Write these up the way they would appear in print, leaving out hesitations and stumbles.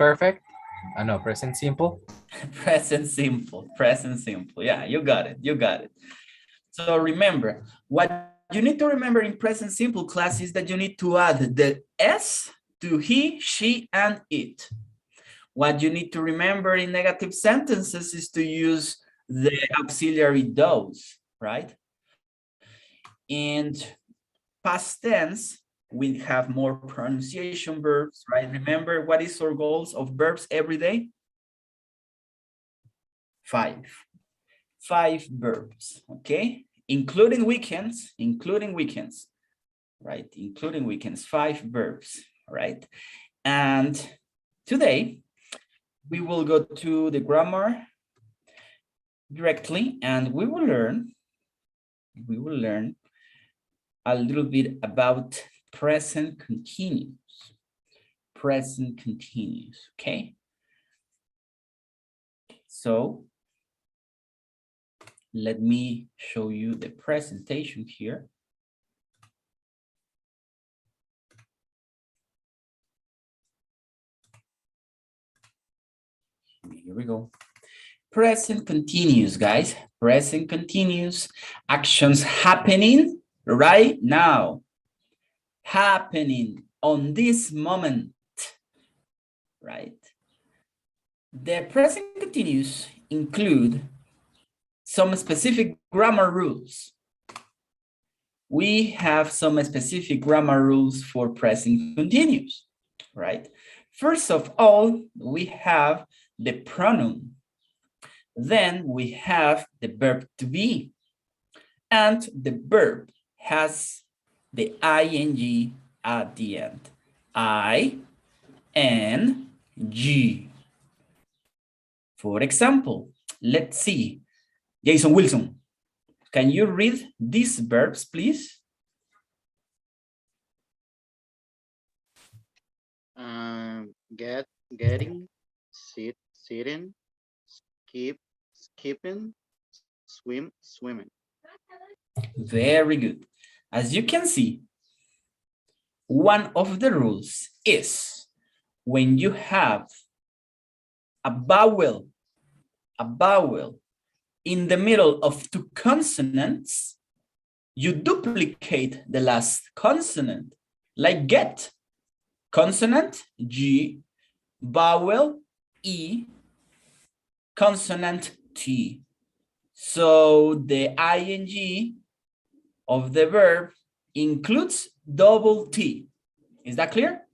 perfect. No, present simple. Present simple, present simple. Yeah, you got it, you got it. So remember, what you need to remember in present simple class is that you need to add the S to he, she, and it. What you need to remember in negative sentences is to use the auxiliary those, right? And past tense, we have more pronunciation verbs, right? Remember, what is our goals of verbs every day? 5. 5 verbs, okay? Including weekends, right? Including weekends, 5 verbs, right? And today, we will go to the grammar directly, and we will learn a little bit about present continuous. Present continuous, okay? So let me show you the presentation here. Here we go. Present continuous, guys. Present continuous. Actions happening right now. Happening on this moment, right? The present continuous include some specific grammar rules. We have some specific grammar rules for present continuous, right? First of all, we have the pronoun. Then we have the verb to be. And the verb has the ing at the end. I-N-G. For example, let's see. Jason Wilson, can you read these verbs, please? Getting, sitting, skipping, swimming. Very good. As you can see, one of the rules is when you have a vowel in the middle of 2 consonants, you duplicate the last consonant, like get, consonant G, vowel E, consonant T. So the ing of the verb includes double T. Is that clear?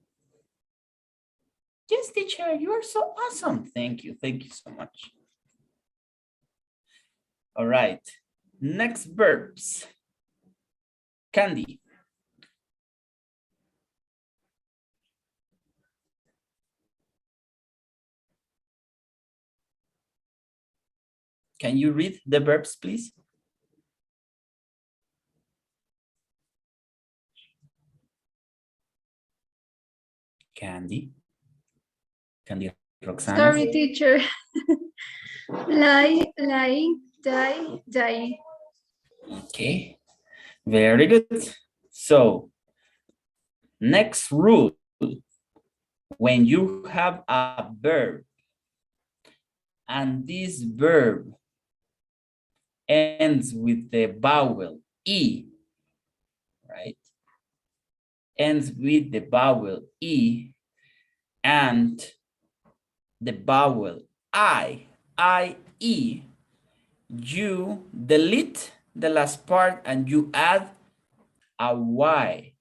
Yes, teacher, you are so awesome. Thank you so much. All right, next verbs. Candy. Can you read the verbs, please? Candy. Candy Roxana. Sorry, teacher. Lie, die. Okay, very good. So, next rule. When you have a verb and this verb ends with the vowel E, right? Ends with the vowel E and the vowel I-E, you delete the last part and you add a Y.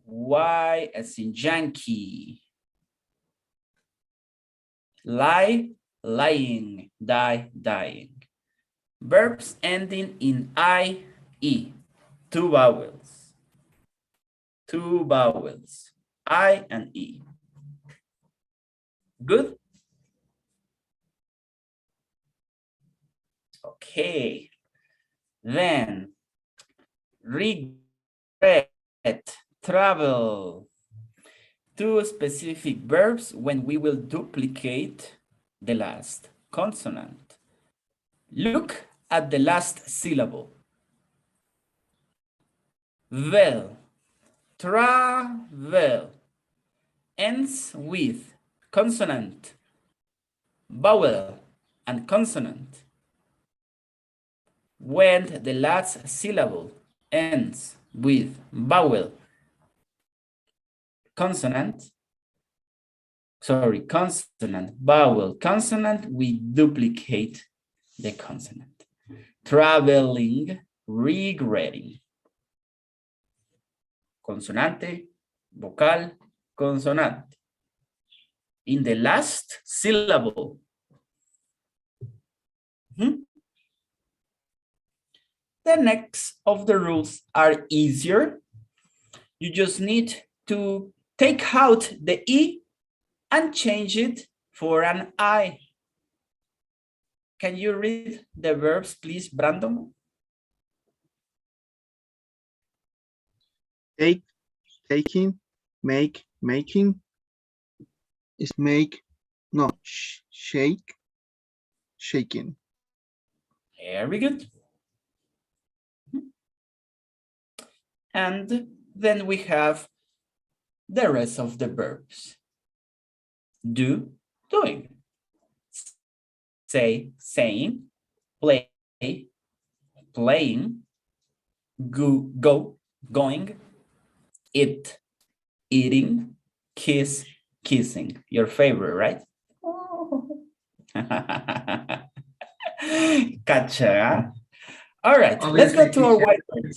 Y as in Yankee. Lie, lying, die, dying. Verbs ending in I-E, 2 vowels. 2 vowels, I and E. Good? Okay. Then, regret, travel. 2 specific verbs when we will duplicate the last consonant. Look at the last syllable. Vel, travel, ends with consonant, vowel, and consonant. When the last syllable ends with vowel, consonant, vowel, consonant, we duplicate the consonant. Traveling, regretting. Consonante, vocal, consonante. In the last syllable. The next of the rules are easier. You just need to take out the E and change it for an I. Can you read the verbs, please, Brandon? Take, taking, make, making, is make, no, shake, shaking. Very good. And then we have the rest of the verbs. Do, doing. Say, saying. Play, playing. Go, going. Eat, eating. Kiss, kissing. Your favorite, right? Gotcha. Huh? All right, let's go to our whiteboard.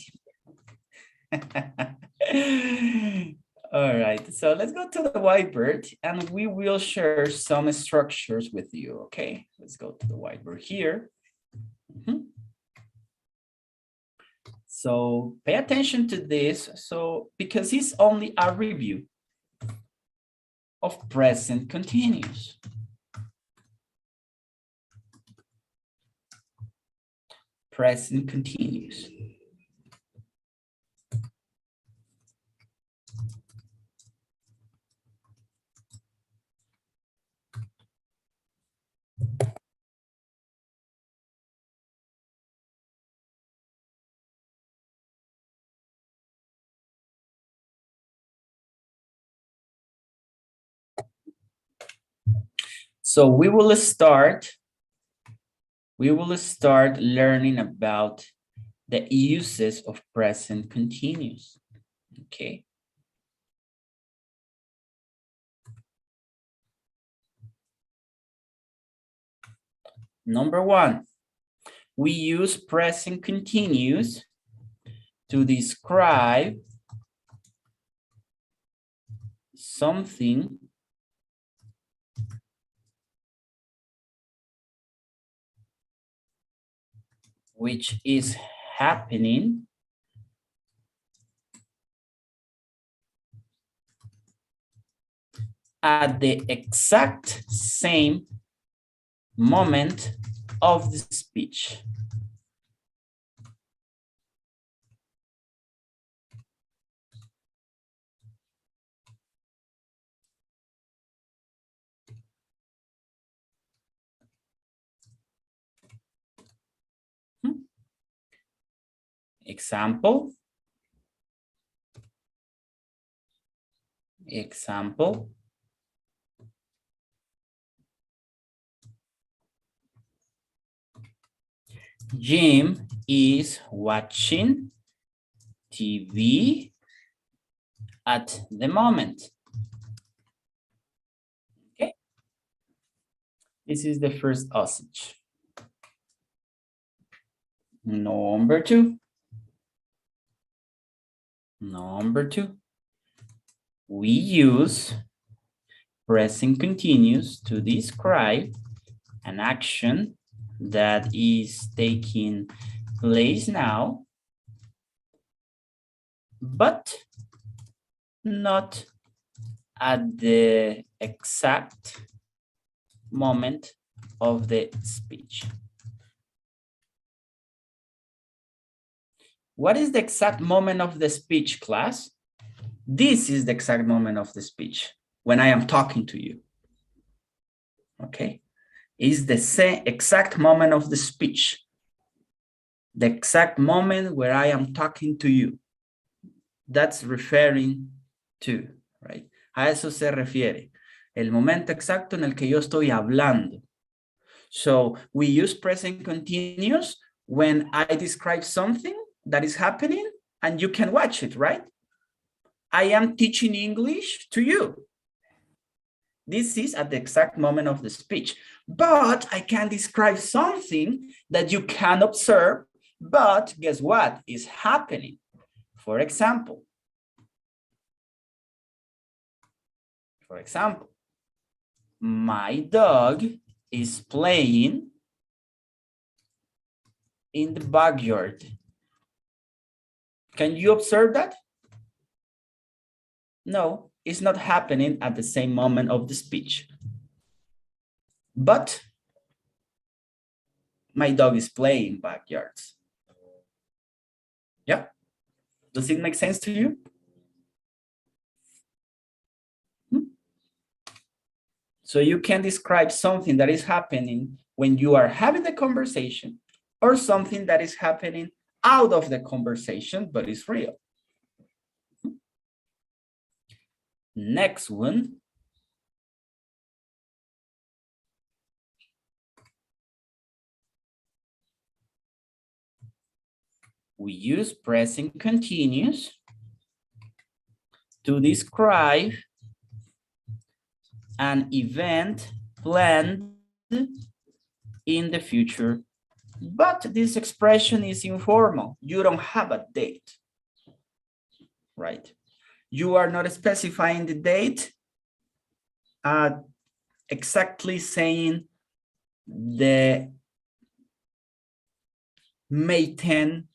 All right, so let's go to the whiteboard and we will share some structures with you, okay? Let's go to the whiteboard here. So pay attention to this, because it's only a review of present continuous. Present continuous. So we will start learning about the uses of present continuous. Okay. Number one, we use present continuous to describe something which is happening at the exact same moment of the speech. Example. Jim is watching TV at the moment. Okay. This is the first usage. Number two. We use present continuous to describe an action that is taking place now, but not at the exact moment of the speech. What is the exact moment of the speech, class? This is the exact moment of the speech when I am talking to you. Okay, is the same exact moment of the speech. The exact moment where I am talking to you. That's referring to, right? A eso se refiere. El momento exacto en el que yo estoy hablando. So we use present continuous when I describe something that is happening and you can watch it, right? I am teaching English to you. This is at the exact moment of the speech, but I can describe something that you can observe, but guess what is happening? For example, my dog is playing in the backyard. Can you observe that? No, it's not happening at the same moment of the speech. But my dog is playing backyards. Yeah? Does it make sense to you? So you can describe something that is happening when you are having the conversation or something that is happening out of the conversation, but it's real. Next one. We use present continuous to describe an event planned in the future, but this expression is informal. You don't have a date, right? You are not specifying the date, exactly saying the May 10,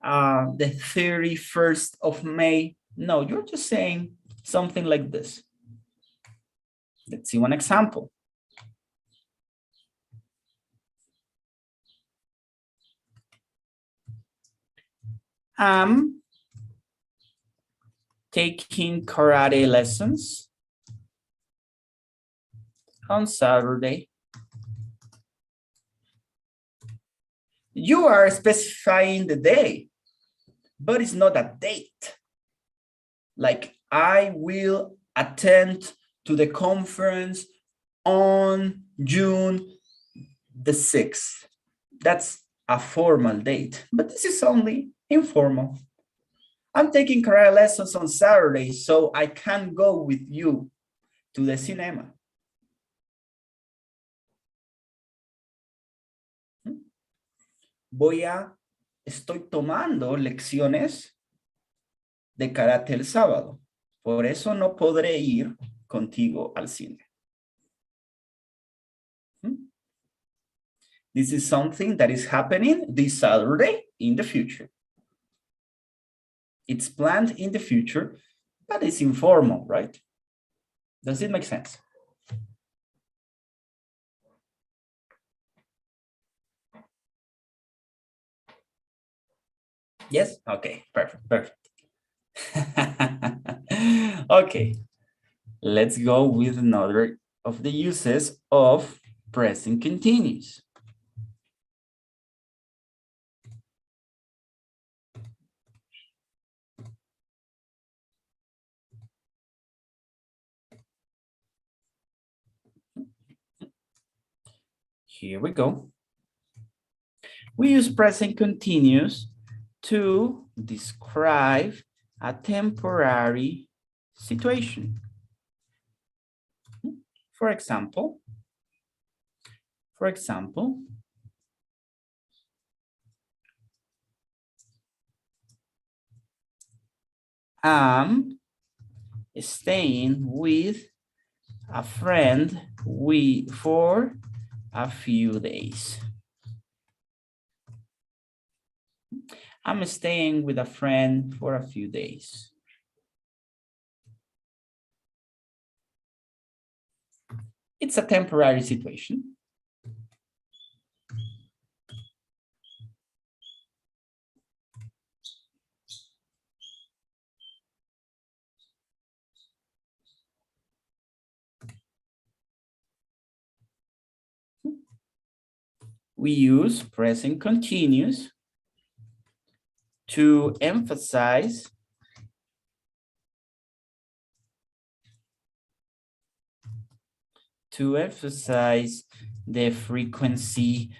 the 31st of May. No, you're just saying something like this. Let's see one example. I'm taking karate lessons on Saturday. You are specifying the day, but it's not a date. Like I will attend to the conference on June the 6th. That's a formal date, but this is only informal. I'm taking karate lessons on Saturday, so I can go with you to the cinema. Estoy tomando lecciones de karate el sábado. Por eso no podré ir contigo al cine. This is something that is happening this Saturday in the future. It's planned in the future, but it's informal, right? Does it make sense? Yes? Okay, perfect. Okay, let's go with another of the uses of present continuous. Here we go. We use present continuous to describe a temporary situation. For example, I'm staying with a friend for a few days. I'm staying with a friend for a few days. It's a temporary situation. We use present continuous to emphasize to emphasize the frequency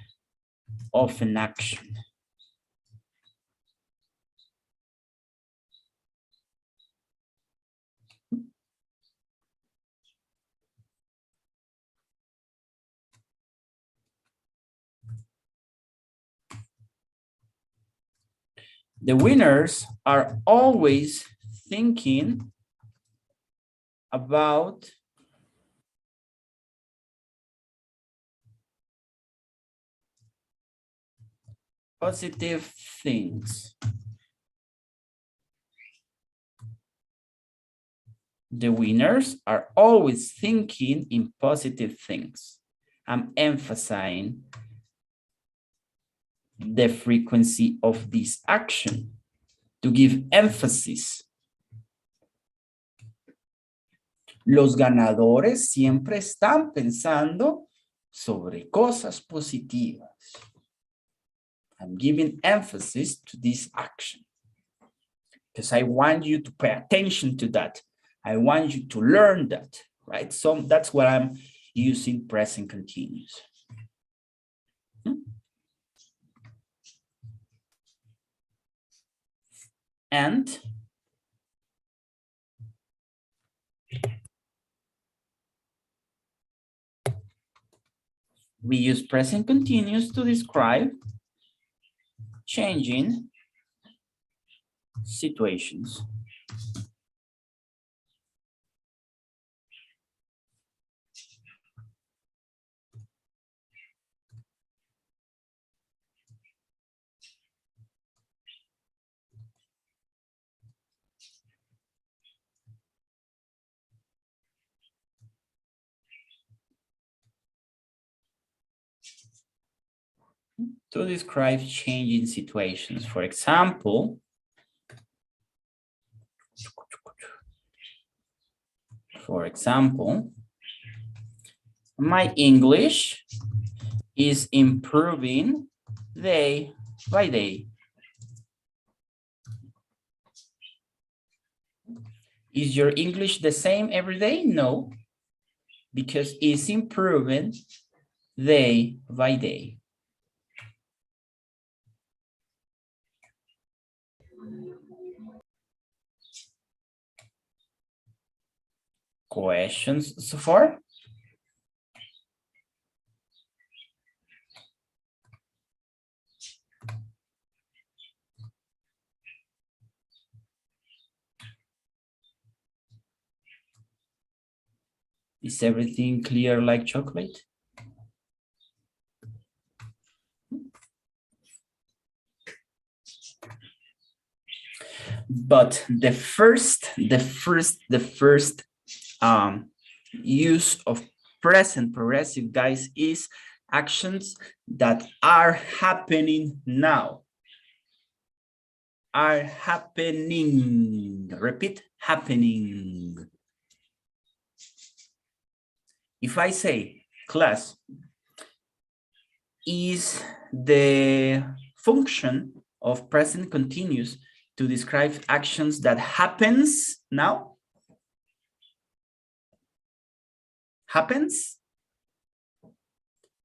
of an action. The winners are always thinking about positive things. The winners are always thinking in positive things. I'm emphasizing the frequency of this action to give emphasis. Los ganadores siempre están pensando sobre cosas positivas. I'm giving emphasis to this action because I want you to pay attention to that. I want you to learn that, right? So that's what I'm using present continuous. And we use present continuous to describe changing situations. To describe changing situations. For example, my English is improving day by day. Is your English the same every day? No, because it's improving day by day. Questions so far? Is everything clear like chocolate? But the first use of present progressive, guys, is actions that are happening now. Are happening. Repeat, happening. If I say, class, is the function of present continuous to describe actions that happens now? Happens?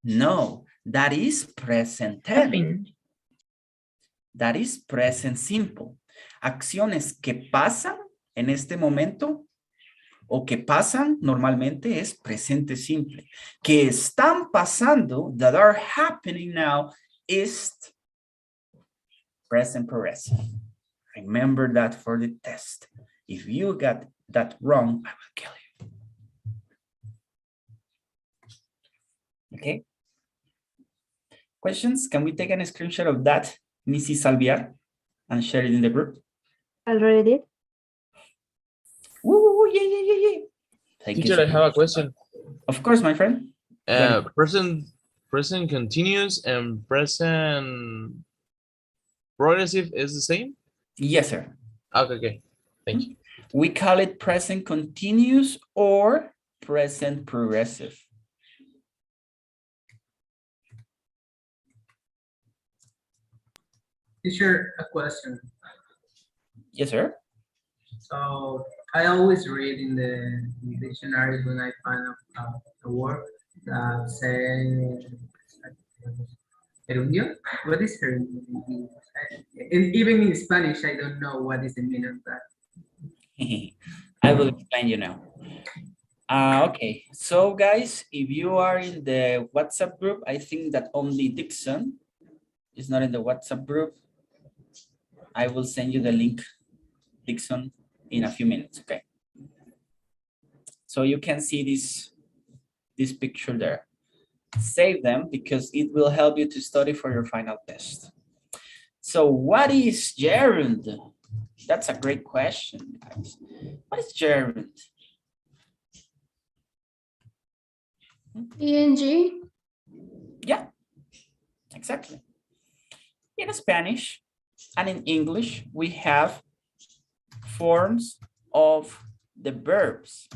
No, that is present tense. That is present simple. Acciones que pasan en este momento o que pasan normalmente es presente simple. Que están pasando, that are happening now, is present progressive. Remember that for the test. If you got that wrong, I will kill you. Okay. Questions? Can we take a screenshot of that, Mrs. Alviar, and share it in the group? Already did. Woo, yeah. Thank you. Teacher, I have a question. Of course, my friend. Present continuous and present progressive is the same? Yes, sir. Okay. Thank you. We call it present continuous or present progressive. Teacher, a question. Yes, sir. So I always read in the dictionary when I find a word that say gerundio. What is gerundio? And even in Spanish, I don't know what is the meaning of that. I will explain you now. Okay, so guys, if you are in the WhatsApp group, I think that only Dixon is not in the WhatsApp group. I will send you the link, Dixon, in a few minutes, okay? So you can see this picture there. Save them because it will help you to study for your final test. So what is gerund? That's a great question, guys. What is gerund? ing. Yeah, exactly. In Spanish and in English, we have forms of the verbs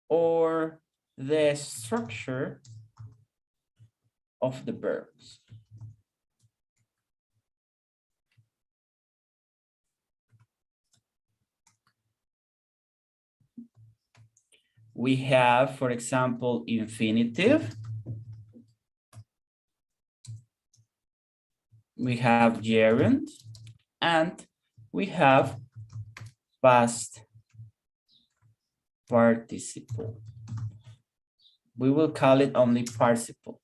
or the structure of the verbs. We have, for example, infinitive. We have gerund, and we have past participle. We will call it only participle.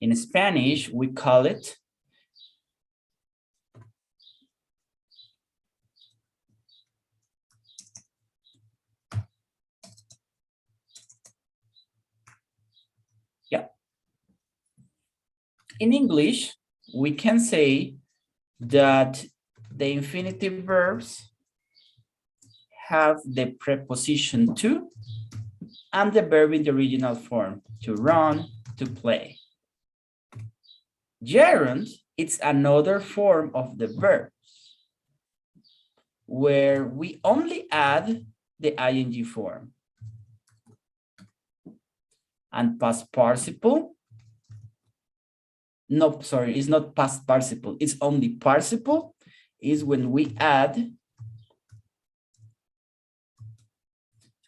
In Spanish, we call it in English, we can say that the infinitive verbs have the preposition to and the verb in the original form, to run, to play. Gerund, it's another form of the verbs where we only add the ing form. And past participle, no, sorry, it's not past participle, it's only participle, is when we add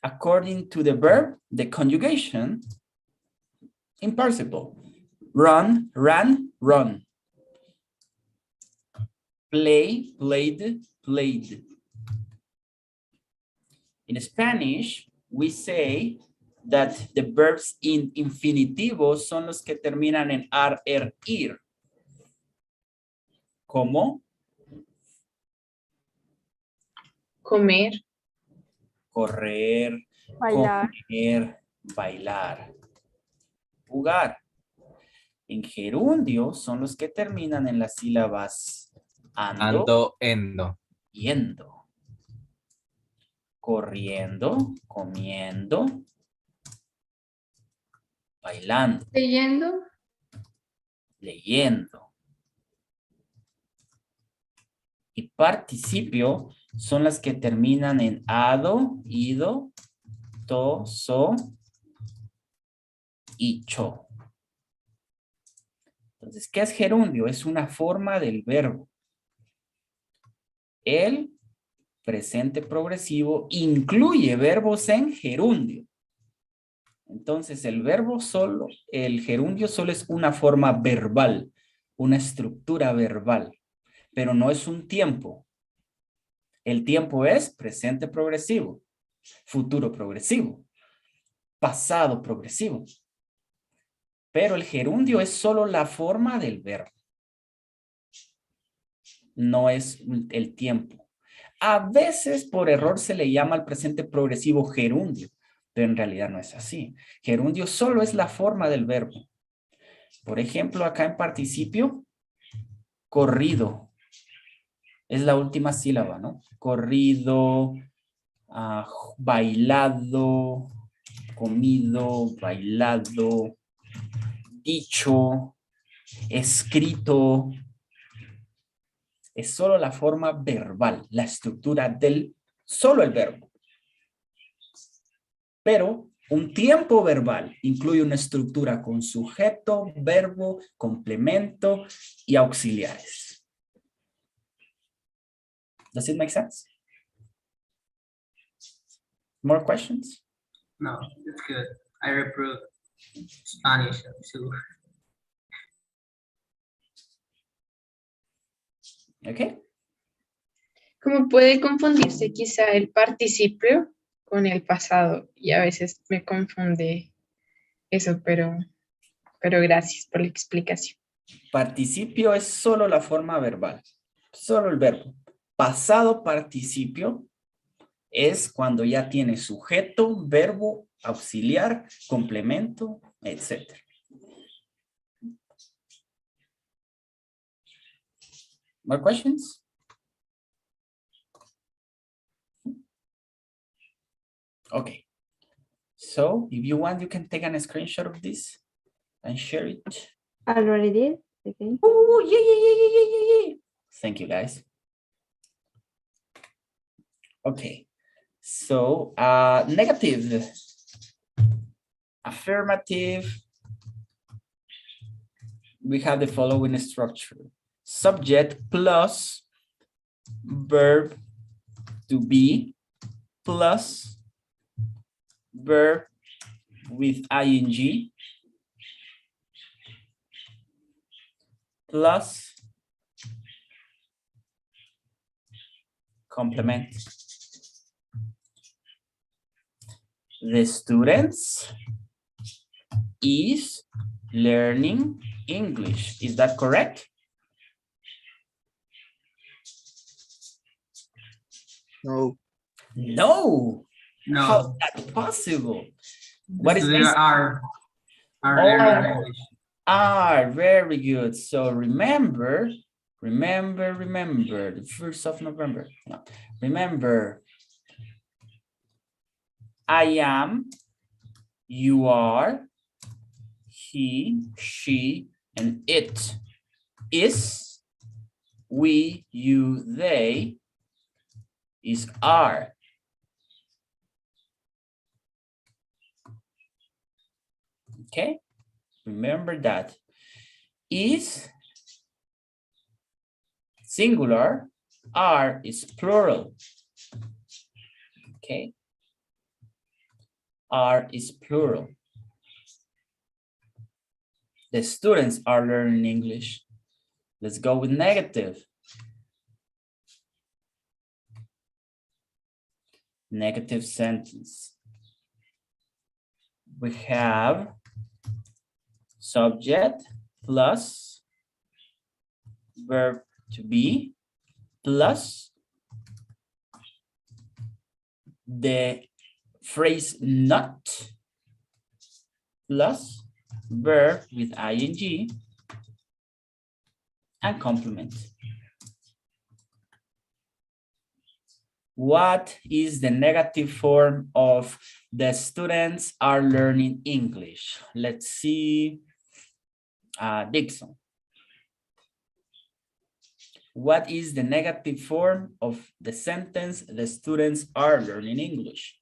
according to the verb, the conjugation in participle. Run, ran, run. Play, played, played. In Spanish, we say that the verbs in infinitivo son los que terminan en ar, er, ir. Como Comer. correr, Bailar. comer, bailar, jugar. En gerundio son los que terminan en las sílabas ando, Ando, endo. yendo, corriendo, comiendo, bailando, Leyendo. leyendo. Y participio son las que terminan en ado, ido, to, so y cho. Entonces, ¿qué es gerundio? Es una forma del verbo. El presente progresivo incluye verbos en gerundio. Entonces, el verbo solo, el gerundio solo es una forma verbal, una estructura verbal, pero no es un tiempo. El tiempo es presente progresivo, futuro progresivo, pasado progresivo. Pero el gerundio es solo la forma del verbo. No es el tiempo. A veces por error se le llama al presente progresivo gerundio, pero en realidad no es así. Gerundio solo es la forma del verbo. Por ejemplo, acá en participio, corrido. Es la última sílaba, ¿no? Corrido, bailado, comido, bailado, dicho, escrito. Es solo la forma verbal, la estructura del solo el verbo. Pero un tiempo verbal incluye una estructura con sujeto, verbo, complemento y auxiliares. Does it make sense? More questions? No, it's good. I reprove Spanish too. Okay. Como puede confundirse quizá el participio con el pasado y a veces me confunde eso, pero gracias por la explicación. Participio es solo la forma verbal, solo el verbo. Pasado participio es cuando ya tiene sujeto, verbo, auxiliar, complemento, etc. More questions? Okay. So if you want, you can take a screenshot of this and share it. Already did. Okay. Oh, yeah. Thank you, guys. Okay. So, negative, affirmative, we have the following structure. Subject plus verb to be plus verb with ing plus complement. The students is learning English. Is that correct? No. No. No. How is that possible? What is there missing? are Oh. learning English. Very good. So remember the 1st of November. No. Remember, I am, you are, he, she, and it is, we, you, they, is are. Okay, remember that. Is singular, are is plural. Okay, are is plural. The students are learning English. Let's go with negative. Negative sentence. We have subject plus verb to be plus the phrase not plus verb with ing and complement. What is the negative form of the students are learning English? Let's see. Dixon. What is the negative form of the sentence the students are learning English?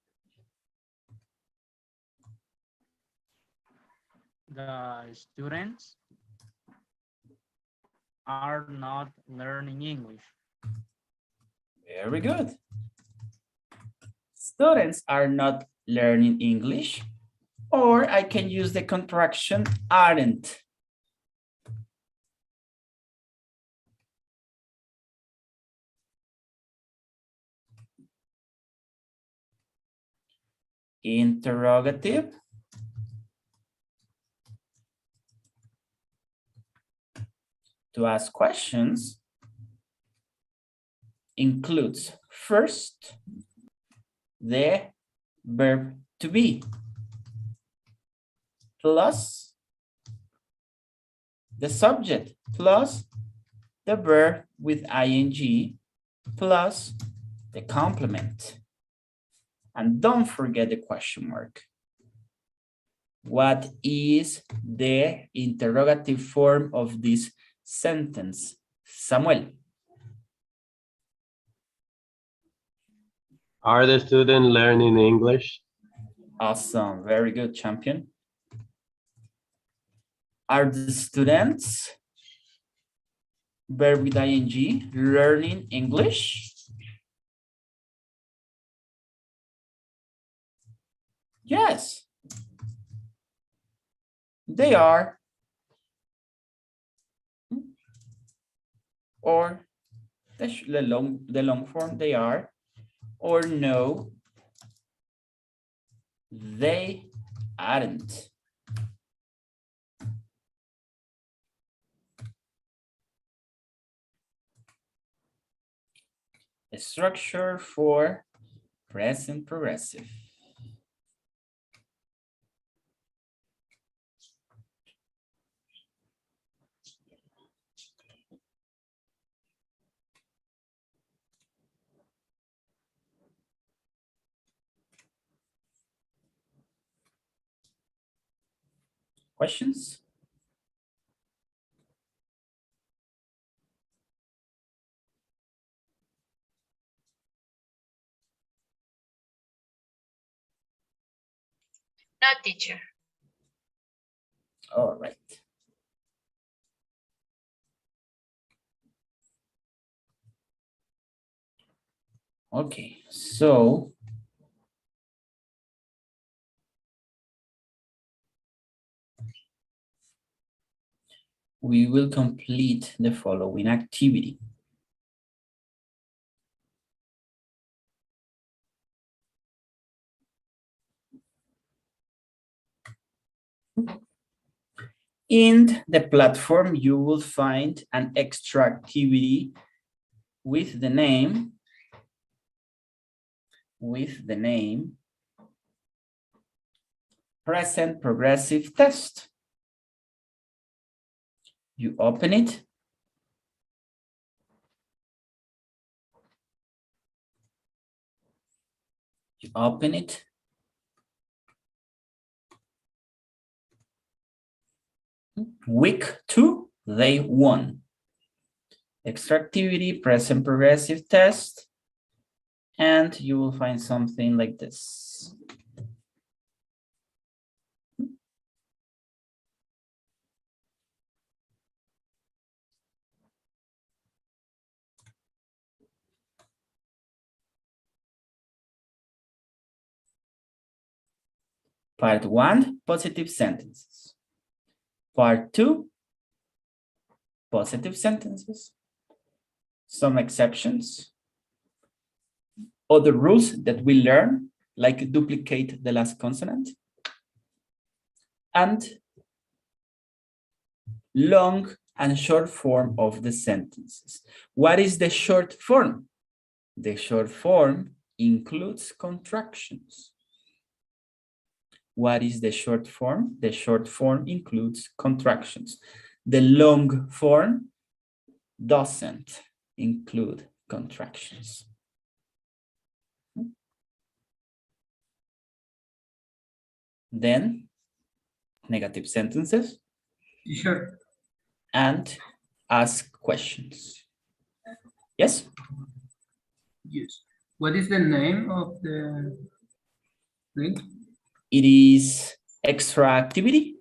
The students are not learning English. Very good. Students are not learning English, or I can use the contraction aren't. Interrogative. To ask questions includes first the verb to be plus the subject plus the verb with ing plus the complement. And don't forget the question mark. What is the interrogative form of this sentence? Samuel. Are the students learning English? Awesome, very good, champion. Are the students, verb with ing, learning English? Yes. They are. Or the long form, they are. Or no, they aren't. A structure for present progressive. Questions? No, teacher. All right. Okay, so we will complete the following activity. In the platform, you will find an extra activity with the name present progressive test. You open it. You open it. Week 2, day 1. Extra activity, present progressive test. And you will find something like this. Part 1, positive sentences. Part 2, positive sentences. Some exceptions. Other rules that we learn, like duplicate the last consonant. And long and short form of the sentences. What is the short form? The short form includes contractions. What is the short form? The short form includes contractions. The long form doesn't include contractions. Then, negative sentences. Teacher, And ask questions. Yes? yes. What is the name of the link? It is extra activity,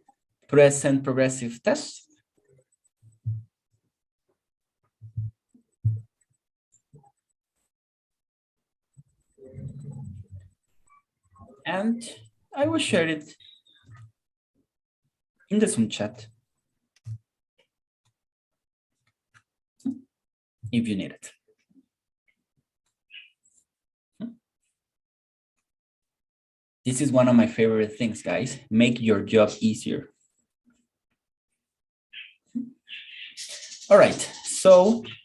present progressive test. And I will share it in the Zoom chat if you need it. This is one of my favorite things, guys. Make your job easier. All right, so